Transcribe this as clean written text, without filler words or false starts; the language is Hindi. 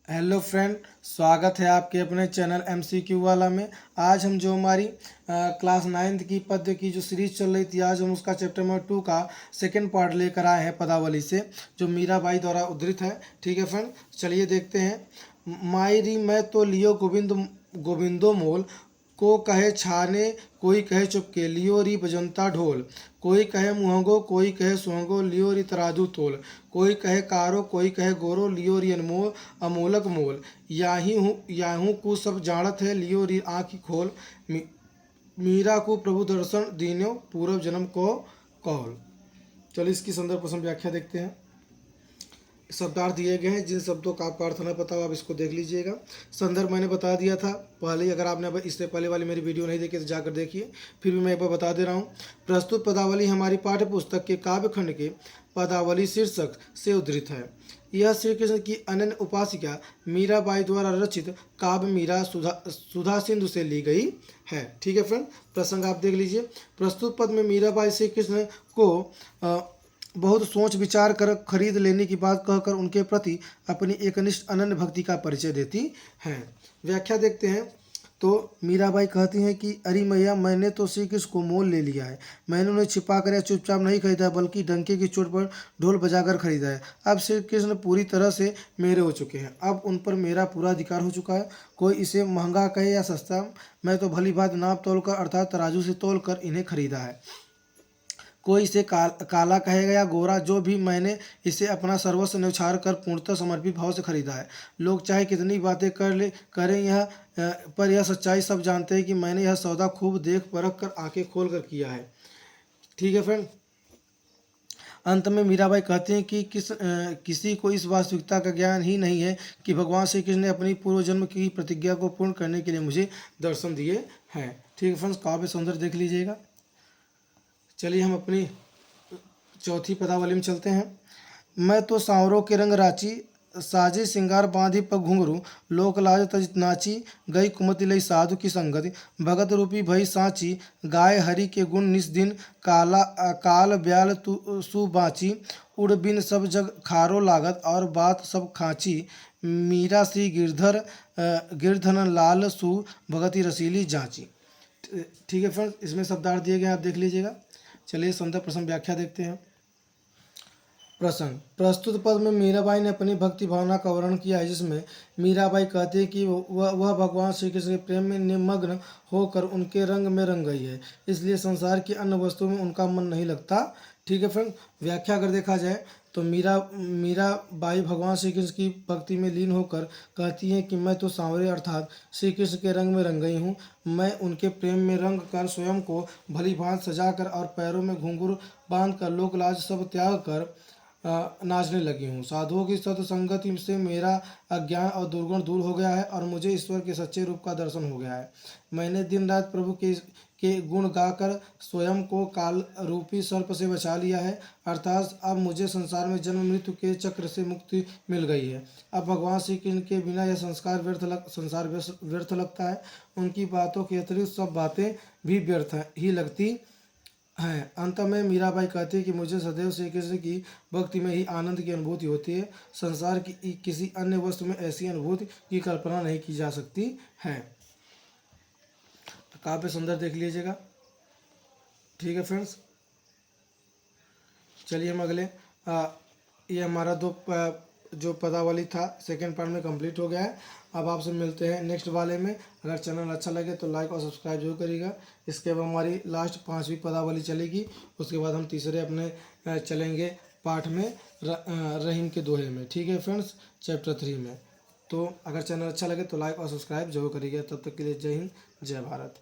हेलो फ्रेंड, स्वागत है आपके अपने चैनल MCQ वाला में। आज हम जो हमारी क्लास 9th की पद्य की जो सीरीज चल रही थी, आज हम उसका चैप्टर नंबर 2 का सेकंड पार्ट लेकर आए हैं पदावली से, जो मीराबाई द्वारा उद्धृत है। ठीक है फ्रेंड, चलिए देखते हैं। मायरी मैं तो लियो गोविंदो मोल, को कहे छाने कोई कहे चुपके, लियो री बजंता ढोल। कोई कहे मुहंगो कोई कहे सुहंगो, लियो री तराजू तोल। कोई कहे कारो कोई कहे गोरो, लियो री अनमोल अमोलक मोल। याहू को सब जानत है, लियो री आँखी खोल। मीरा को प्रभु दर्शन दीन्यो, पूर्व जन्म को कौल। चलिए इसकी संदर्भ प्रसंग व्याख्या देखते हैं। शब्दार्थ दिए गए हैं, जिन शब्दों का आपको अर्थ न पता हो आप इसको देख लीजिएगा। संदर्भ मैंने बता दिया था पहले ही, अगर आपने इससे पहले वाली मेरी वीडियो नहीं देखी तो जाकर देखिए, फिर भी मैं एक बार बता दे रहा हूँ। प्रस्तुत पदावली हमारी पाठ्य पुस्तक के काव्य खंड के पदावली शीर्षक से उद्धृत है। यह श्री कृष्ण की अनन्य उपासिका मीराबाई द्वारा रचित काव्य मीरा सुधा सिंधु से ली गई है। ठीक है फ्रेंड, प्रसंग आप देख लीजिए। प्रस्तुत पद में मीराबाई श्री कृष्ण को बहुत सोच विचार कर खरीद लेने की बात कहकर उनके प्रति अपनी एकनिष्ठ अनन्य भक्ति का परिचय देती हैं। व्याख्या देखते हैं। तो मीराबाई कहती हैं कि अरे मैया, मैंने तो श्री कृष्ण को मोल ले लिया है। मैंने उन्हें छिपा कर या चुपचाप नहीं खरीदा, बल्कि डंके की चोट पर ढोल बजाकर खरीदा है। अब श्री कृष्ण पूरी तरह से मेरे हो चुके हैं। अब उन पर मेरा पूरा अधिकार हो चुका है। कोई इसे महंगा कहे या सस्ता, मैं तो भली बात नाप तोल कर अर्थात तराजू से तोल कर इन्हें खरीदा है। कोई इसे काला कहेगा या गोरा, जो भी मैंने इसे अपना सर्वस्व न्यौछावर कर पूर्णतः समर्पित भाव से खरीदा है। लोग चाहे कितनी बातें करें पर यह सच्चाई सब जानते हैं कि मैंने यह सौदा खूब देख परख कर आंखें खोल कर किया है। ठीक है फ्रेंड, अंत में मीराबाई कहते हैं कि किसी को इस वास्तविकता का ज्ञान ही नहीं है कि भगवान श्री कृष्ण ने अपनी पूर्व जन्म की प्रतिज्ञा को पूर्ण करने के लिए मुझे दर्शन दिए हैं। ठीक है फ्रेंड्स, काव्य सौंदर्य देख लीजिएगा। चलिए हम अपनी चौथी पदावली में चलते हैं। मैं तो सांवरों के रंग राची, साजे सिंगार बांधी पग घुंघरू, लोक लाज तज नाची, गई कुमति लई साधु की संगति, भगत रूपी भई सांची, गाय हरि के गुण निस दिन, काल ब्याल तू सु बाची, उड़ बिन सब जग खारो लागत, और बात सब खाची, मीरा श्री गिरधन लाल सु, भगति रसीली जांची। ठीक है फ्रेंड्स, इसमें शब्दार्थ दिए गए आप देख लीजिएगा। चलिए संदर्भ प्रसंग व्याख्या देखते हैं। प्रसंग, प्रस्तुत पद में मीराबाई ने अपनी भक्ति भावना का वर्णन किया है, जिसमें मीराबाई कहती है कि वह भगवान श्री कृष्ण के प्रेम में निमग्न होकर उनके रंग में रंग गई है, इसलिए संसार की अन्य वस्तुओं में उनका मन नहीं लगता। ठीक है फ्रेंड, व्याख्या अगर देखा जाए तो मीराबाई भगवान श्री कृष्ण की भक्ति में लीन होकर कहती हैं कि मैं तो सांवरे अर्थात श्री कृष्ण के रंग में रंग गई हूँ। मैं उनके प्रेम में रंग कर स्वयं को भली भांति सजा कर और पैरों में घुंघरू बांध कर लोकलाज सब त्याग कर नाचने लगी हूँ। साधुओं की सत्संगति से मेरा अज्ञान और दुर्गुण दूर हो गया है और मुझे ईश्वर के सच्चे रूप का दर्शन हो गया है। मैंने दिन रात प्रभु के गुण गाकर स्वयं को काल रूपी सर्प से बचा लिया है, अर्थात अब मुझे संसार में जन्म मृत्यु के चक्र से मुक्ति मिल गई है। अब भगवान श्री कृष्ण के बिना यह संसार व्यर्थ लगता है। उनकी बातों के अतिरिक्त सब बातें भी व्यर्थ ही लगती हैं। अंत में मीराबाई कहती है कि मुझे सदैव श्री कृष्ण की भक्ति में ही आनंद की अनुभूति होती है। संसार की किसी अन्य वस्तु में ऐसी अनुभूति की कल्पना नहीं की जा सकती है। काव्य सुंदर देख लीजिएगा। ठीक है फ्रेंड्स, चलिए हम अगले ये हमारा जो पदावली था सेकेंड पार्ट में कंप्लीट हो गया है। अब आपसे मिलते हैं नेक्स्ट वाले में। अगर चैनल अच्छा लगे तो लाइक और सब्सक्राइब जरूर करिएगा। इसके बाद हमारी लास्ट 5वीं पदावली चलेगी, उसके बाद हम तीसरे अपने चलेंगे पाठ में रहीम के दोहे में। ठीक है फ्रेंड्स, चैप्टर 3 में। तो अगर चैनल अच्छा लगे तो लाइक और सब्सक्राइब जरूर करिएगा। तब तक के लिए जय हिंद, जय भारत।